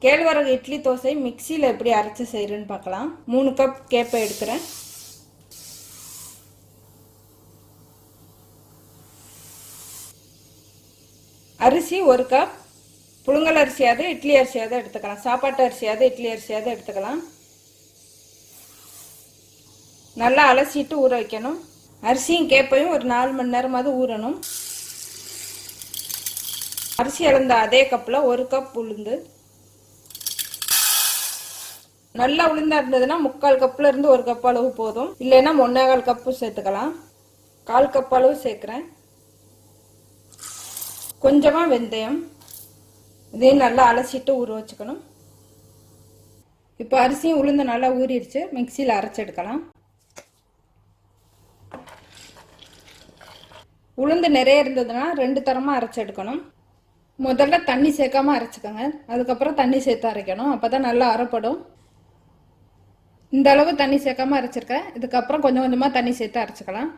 கேழ்வரகு இட்லி தோசை மிக்சியில் எப்படி அரைச்சி செய்கிறேன்னு பார்க்கலாம். 3 கப் கேப்பை எடுக்கிறேன். அரிசி 1 கப். புழுங்கல் அரிசியாவது இட்லி அரிசியாவது எடுத்துக்கலாம். சாப்பாட்டு அரிசியாவது இட்லி அரிசியாவது எடுத்துக்கலாம். நல்லா அலசிட்டு ஊற வைக்கணும். அரிசியும் கேப்பையும் ஒரு 4 மணி நேரமாவது ஊறணும். அரிசி அளந்த அதே கப்பில் 1 கப் உளுந்து. நல்லா உளுந்தா இருந்ததுன்னா 3/4 கப்ல இருந்து 1 கப் அளவு போதும். இல்லைன்னா 1/4 கப்பு சேர்த்துக்கலாம். 1/4 கப் அளவு சேர்க்குறேன். கொஞ்சமாக வெந்தயம். இதையும் நல்லா அலசிட்டு ஊற வச்சுக்கணும். இப்போ அரிசியும் உளுந்து நல்லா ஊறிடுச்சு. மிக்சியில் அரைச்சி எடுக்கலாம். உளுந்து நிறைய இருந்ததுன்னா 2 தரமாக அரைச்சி எடுக்கணும். முதல்ல தண்ணி சேர்க்காம அரைச்சிக்கோங்க. அதுக்கப்புறம் தண்ணி சேர்த்து அரைக்கணும். அப்போ தான் நல்லா அரைப்படும். இந்த அளவு தண்ணி சேர்க்காம அரைச்சிருக்கேன். இதுக்கப்புறம் கொஞ்சம் கொஞ்சமாக தண்ணி சேர்த்து அரைச்சிக்கலாம்.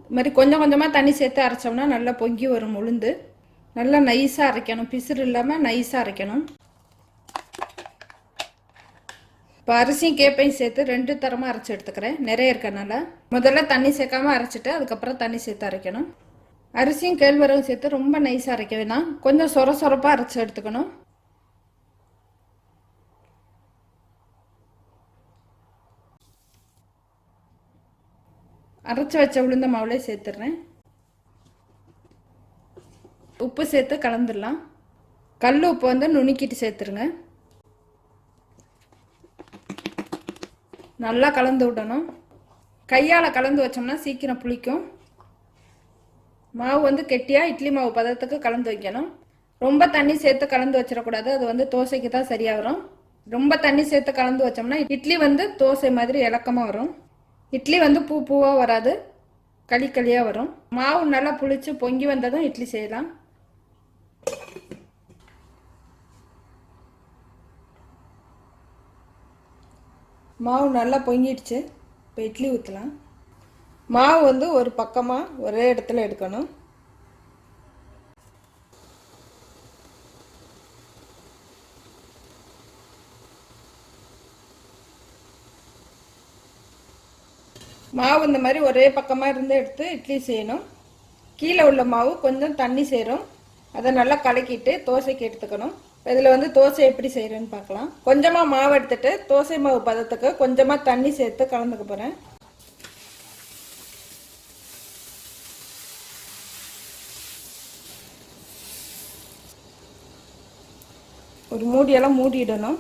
இது மாதிரி கொஞ்சம் கொஞ்சமாக தண்ணி சேர்த்து அரைச்சோம்னா நல்லா பொங்கி வரும். உளுந்து நல்லா நைஸாக அரைக்கணும். பிசுறு இல்லாமல் நைஸாக அரைக்கணும். இப்போ அரிசியும் கேப்பையும் சேர்த்து 2 தரமாக அரைச்சி எடுத்துக்கிறேன். நிறைய இருக்கனால முதல்ல தண்ணி சேர்க்காம அரைச்சிட்டு அதுக்கப்புறம் தண்ணி சேர்த்து அரைக்கணும். அரிசியும் கேழ்வரகும் சேர்த்து ரொம்ப நைஸாக அரைக்க வேணாம். கொஞ்சம் சொர சொரப்பாக அரைச்சி எடுத்துக்கணும். அரைச்சி வச்ச உளுந்த மாவுலே சேர்த்துடுறேன். உப்பு சேர்த்து கலந்துடலாம். கல் உப்பு வந்து நுணுக்கிட்டு சேர்த்துருங்க. நல்லா கலந்து விடணும். கையால் கலந்து வச்சோம்னா சீக்கிரம் புளிக்கும். மாவு வந்து கெட்டியாக இட்லி மாவு பதத்துக்கு கலந்து வைக்கணும். ரொம்ப தண்ணி சேர்த்து கலந்து வச்சிடக்கூடாது. அது வந்து தோசைக்கு தான் சரியாக வரும். ரொம்ப தண்ணி சேர்த்து கலந்து வச்சோம்னா இட்லி வந்து தோசை மாதிரி இலக்கமாக வரும். இட்லி வந்து பூ பூவாக வராது, களி களியாக வரும். மாவு நல்லா புளிச்சு பொங்கி வந்ததும் இட்லி செய்யலாம். மாவு நல்லா பொங்கிடுச்சு. இப்போ இட்லி ஊற்றலாம். மாவு வந்து ஒரு பக்கமாக ஒரே இடத்துல எடுக்கணும். மாவு இந்த மாதிரி ஒரே பக்கமாக இருந்து எடுத்து இட்லி செய்யணும். கீழே உள்ள மாவு கொஞ்சம் தண்ணி சேரும். அதை நல்லா கலக்கிட்டு தோசைக்கு எடுத்துக்கணும். இதில் வந்து தோசை எப்படி செய்கிறேன்னு பார்க்கலாம். கொஞ்சமாக மாவு எடுத்துட்டு தோசை மாவு பதத்துக்கு கொஞ்சமாக தண்ணி சேர்த்து கலந்துக்க போகிறேன். ஒரு மூடியெல்லாம் மூடிடணும்.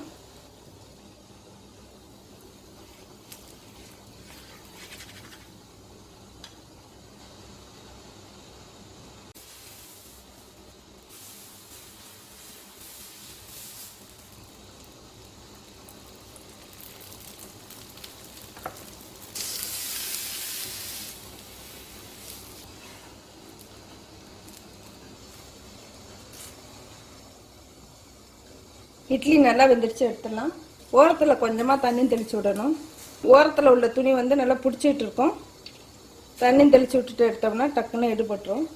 இட்லி நல்லா வெந்துடுச்சு, எடுத்துடலாம். ஓரத்தில் கொஞ்சமாக தண்ணி தெளித்து விடணும். ஓரத்தில் உள்ள துணி வந்து நல்லா பிடிச்சிட்டு இருக்கும். தண்ணி தெளித்து விட்டுட்டு எடுத்தோம்னா டக்குன்னு எடுபட்டுரும்.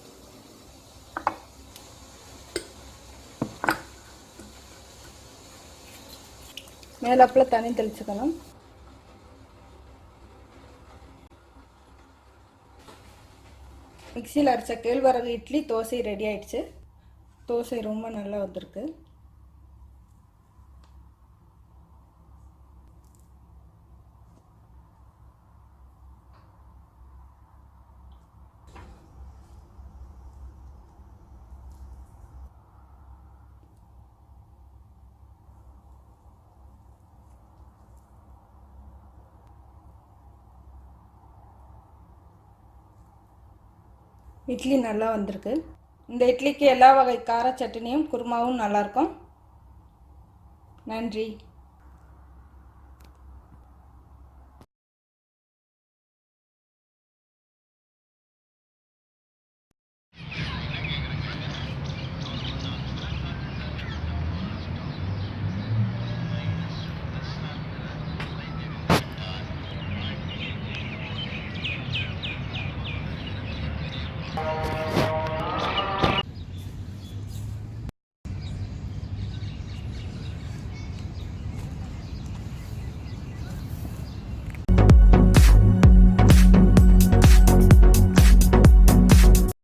மேலாப்பில் தண்ணி தெளிச்சுக்கணும். மிக்சியில் அரைச்ச கேழ்வரகு இட்லி தோசை ரெடி ஆயிடுச்சு. தோசை ரொம்ப நல்லா வந்திருக்கு. இட்லி நல்லா வந்திருக்கு. இந்த இட்லிக்கு எல்லா வகை கார சட்னியும் குருமாவும் நல்லாயிருக்கும். நன்றி.